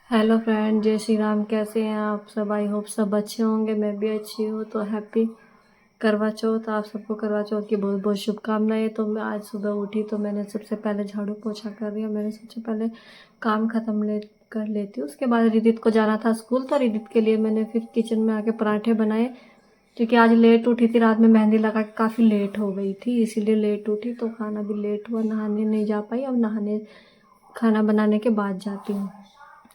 Hello friend, जय श्री राम। कैसे हैं आप सब? आई होप सब अच्छे होंगे। मैं भी अच्छी हूँ। तो हैप्पी करवा चौथ। आप सबको करवा चौथ की बहुत बहुत शुभकामनाएं। तो मैं आज सुबह उठी तो मैंने सबसे पहले झाड़ू पोछा कर दिया। मैंने सोचा पहले काम ख़त्म कर लेती हूँ। उसके बाद रिदित को जाना था स्कूल, तो रिदित के लिए मैंने फिर किचन में आके पराठे बनाए। क्योंकि आज लेट उठी थी, रात में मेहंदी लगा के काफ़ी लेट हो गई थी, इसीलिए लेट उठी तो खाना भी लेट हुआ। नहाने नहीं जा पाई। अब नहाने खाना बनाने के बाद जाती हूँ,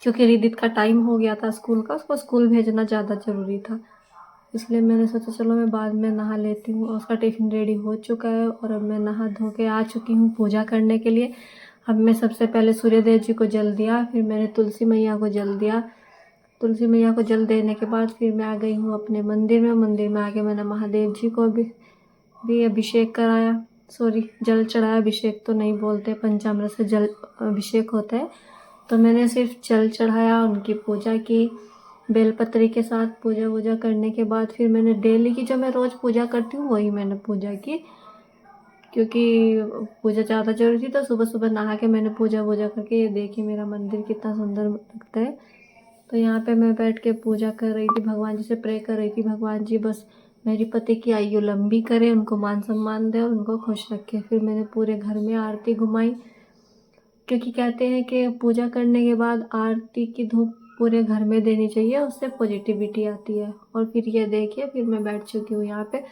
क्योंकि रिदित का टाइम हो गया था स्कूल का। उसको स्कूल भेजना ज़्यादा ज़रूरी था, इसलिए मैंने सोचा चलो मैं बाद में नहा लेती हूँ। और उसका टिफ़िन रेडी हो चुका है और अब मैं नहा धो के आ चुकी हूँ पूजा करने के लिए। अब मैं सबसे पहले सूर्यदेव जी को जल दिया, फिर मैंने तुलसी मैया को जल दिया। तुलसी मैया को जल देने के बाद फिर मैं आ गई हूँ अपने मंदिर में। मंदिर में आके मैंने महादेव जी को भी अभिषेक कराया। सॉरी, जल चढ़ाया। अभिषेक तो नहीं बोलते, पंचामृत से जल अभिषेक होता है। तो मैंने सिर्फ जल चढ़ाया, उनकी पूजा की बेलपत्री के साथ। पूजा वूजा करने के बाद फिर मैंने डेली की जो मैं रोज़ पूजा करती हूँ वही मैंने पूजा की, क्योंकि पूजा ज़्यादा जरूरी थी। तो सुबह सुबह नहा के मैंने पूजा वूजा करके, ये देखिए मेरा मंदिर कितना सुंदर लगता है। तो यहाँ पे मैं बैठ के पूजा कर रही थी, भगवान जी से प्रे कर रही थी, भगवान जी बस मेरी पति की आयु लंबी करे, उनको मान सम्मान दे और उनको खुश रखे। फिर मैंने पूरे घर में आरती घुमाई, क्योंकि कहते हैं कि पूजा करने के बाद आरती की धूप पूरे घर में देनी चाहिए, उससे पॉजिटिविटी आती है। और फिर ये देखिए, फिर मैं बैठ चुकी हूँ यहाँ पे।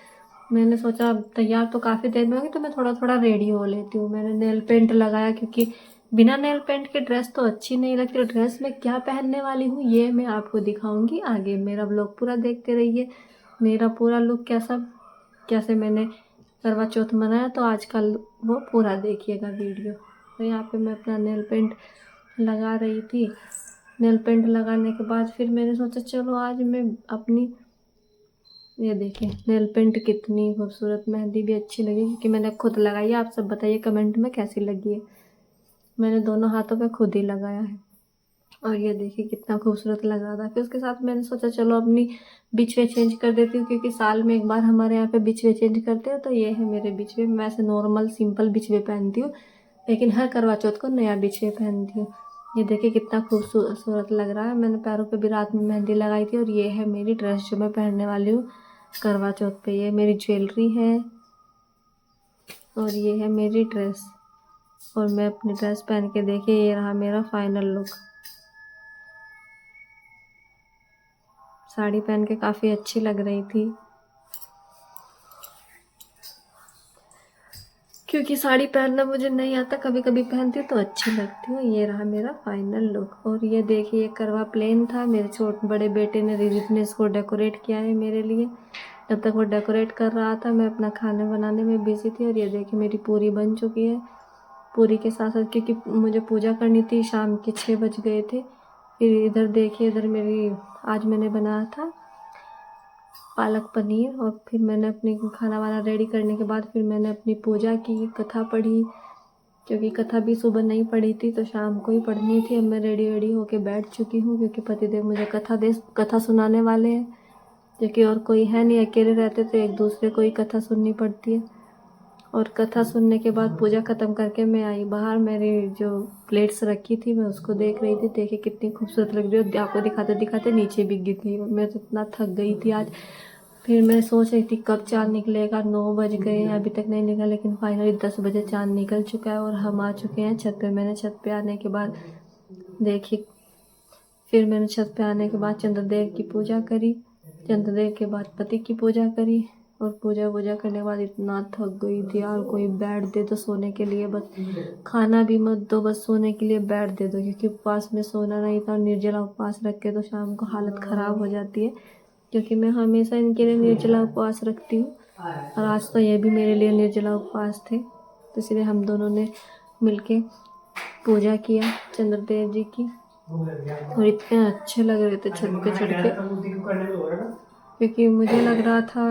मैंने सोचा तैयार तो काफ़ी देर में होगी, तो मैं थोड़ा थोड़ा रेडी हो लेती हूँ। मैंने नेल पेंट लगाया, क्योंकि बिना नेल पेंट के ड्रेस तो अच्छी नहीं लगती। तो ड्रेस में क्या पहनने वाली हूँ ये मैं आपको दिखाऊंगी आगे। मेरा ब्लॉग पूरा देखते रहिए। मेरा पूरा लुक कैसे मैंने करवा चौथ मनाया, तो आजकल वो पूरा देखिएगा वीडियो। तो यहाँ पे मैं अपना नेल पेंट लगा रही थी। नेल पेंट लगाने के बाद फिर मैंने सोचा चलो आज मैं अपनी, ये देखिए नेल पेंट कितनी खूबसूरत, मेहंदी भी अच्छी लगी क्योंकि मैंने खुद लगाई है। आप सब बताइए कमेंट में कैसी लगी है। मैंने दोनों हाथों पे खुद ही लगाया है और ये देखिए कितना खूबसूरत लग रहा था। फिर उसके साथ मैंने सोचा चलो अपनी बिछवे चेंज कर देती हूँ, क्योंकि साल में एक बार हमारे यहाँ पे बिछवे चेंज करते हैं। तो ये है मेरे बिछवे। मैं वैसे नॉर्मल सिंपल बिछवे पहनती हूँ, लेकिन हर करवा चौथ को नया बिछवे पहनती हूँ। ये देखिए कितना खूबसूरत लग रहा है। मैंने पैरों पे भी रात में मेहंदी लगाई थी। और ये है मेरी ड्रेस जो मैं पहनने वाली हूँ करवा चौथ पे। ये मेरी ज्वेलरी है और ये है मेरी ड्रेस। और मैं अपनी ड्रेस पहन के देखिए, ये रहा मेरा फाइनल लुक। साड़ी पहन के काफ़ी अच्छी लग रही थी, क्योंकि साड़ी पहनना मुझे नहीं आता, कभी कभी पहनती हूँ तो अच्छी लगती हूँ। ये रहा मेरा फाइनल लुक। और ये देखिए, ये करवा प्लेन था। मेरे बड़े बेटे ने, रिदित ने इसको डेकोरेट किया है मेरे लिए। जब तक वो डेकोरेट कर रहा था मैं अपना खाने बनाने में बिजी थी। और ये देखिए मेरी पूरी बन चुकी है। पूरी के साथ साथ, क्योंकि मुझे पूजा करनी थी, शाम के 6 बज गए थे। फिर इधर देखिए, इधर मेरी, आज मैंने बनाया था पालक पनीर। और फिर मैंने अपनी खाना वाना रेडी करने के बाद फिर मैंने अपनी पूजा की, कथा पढ़ी, क्योंकि कथा भी सुबह नहीं पढ़ी थी तो शाम को ही पढ़नी थी। अब मैं रेडी होके बैठ चुकी हूँ, क्योंकि पतिदेव मुझे कथा सुनाने वाले हैं, क्योंकि और कोई है नहीं, अकेले रहते तो एक दूसरे को ही कथा सुननी पड़ती है। और कथा सुनने के बाद पूजा ख़त्म करके मैं आई बाहर। मेरी जो प्लेट्स रखी थी मैं उसको देख रही थी। देखिए कितनी खूबसूरत लग रही है। आपको दिखाते दिखाते नीचे भी गिर गई और मैं तो इतना थक गई थी आज। फिर मैं सोच रही थी कब चाँद निकलेगा। 9 बज गए हैं, अभी तक नहीं निकला, लेकिन फाइनली 10 बजे चाँद निकल चुका है और हम आ चुके हैं छत पे। मैंने छत पे आने के बाद देखिए, फिर मैंने छत पे आने के बाद चंद्रदेव की पूजा करी। चंद्रदेव के बाद पति की पूजा करी। और पूजा वूजा करने के बाद इतना थक गई थी यार। कोई बेड दे दो सोने के लिए, बस खाना भी मत दो, बस सोने के लिए बेड दे दो, क्योंकि उपवास में सोना नहीं था। और निर्जला उपवास रख के तो शाम को हालत ख़राब हो जाती है, क्योंकि मैं हमेशा इनके लिए निर्जला उपवास रखती हूँ। और आज तो ये भी मेरे लिए निर्जला उपवास थे, तो इसलिए हम दोनों ने मिलके पूजा किया चंद्रदेव जी की। और इतने अच्छे लग रहे थे छत पे चढ़ के, क्योंकि मुझे लग रहा था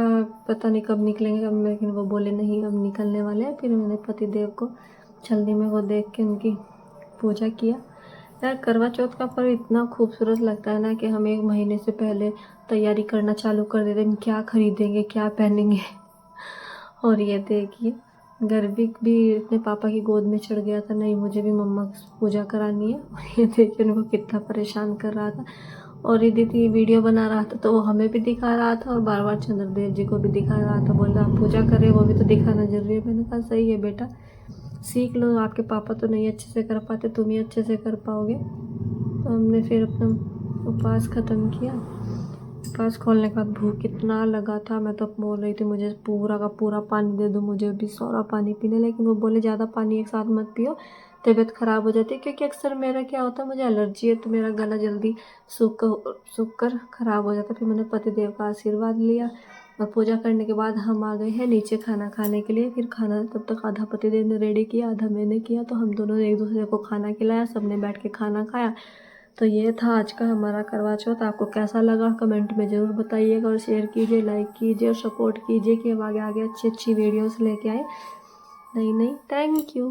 पता नहीं कब निकलेंगे अब, लेकिन वो बोले नहीं अब निकलने वाले हैं। फिर मैंने पति देव को छलनी में वो देख के उनकी पूजा किया। यार करवा चौथ का पर्व इतना खूबसूरत लगता है ना, कि हम 1 महीने से पहले तैयारी करना चालू कर देते हैं, क्या खरीदेंगे क्या पहनेंगे। और ये देखिए गर्विक भी अपने पापा की गोद में चढ़ गया था, नहीं मुझे भी मम्मा की पूजा करानी है। और ये देखिए उनको कितना परेशान कर रहा था। और ये दीदी वीडियो बना रहा था तो वो हमें भी दिखा रहा था और बार बार चंद्रदेव जी को भी दिखा रहा था, बोल रहा आप पूजा करें वो भी तो दिखाना जरूरी है। मैंने कहा सही है बेटा, सीख लो, आपके पापा तो नहीं अच्छे से कर पाते, तुम ही अच्छे से कर पाओगे। तो हमने फिर अपना उपवास ख़त्म किया। उपवास खोलने के बाद भूख इतना लगा था, मैं तो बोल रही थी मुझे पूरा का पूरा पानी दे दो, मुझे भी सारा पानी पीने। लेकिन वो बोले ज़्यादा पानी एक साथ मत पियो, तबीयत ख़राब हो जाती है। क्योंकि अक्सर मेरा क्या होता है, मुझे एलर्जी है तो मेरा गला जल्दी सूख कर ख़राब हो जाता है। फिर मैंने पतिदेव का आशीर्वाद लिया और पूजा करने के बाद हम आ गए हैं नीचे खाना खाने के लिए। फिर खाना तब तक आधा पतिदेव ने रेडी किया, आधा मैंने किया, तो हम दोनों ने एक दूसरे को खाना खिलाया, सबने बैठ के खाना खाया। तो ये था आज का हमारा करवा चौथ। आपको कैसा लगा कमेंट में ज़रूर बताइएगा और शेयर कीजिए, लाइक कीजिए और सपोर्ट कीजिए कि हम आगे आगे अच्छी अच्छी वीडियोस लेके आए नई नई। Thank you.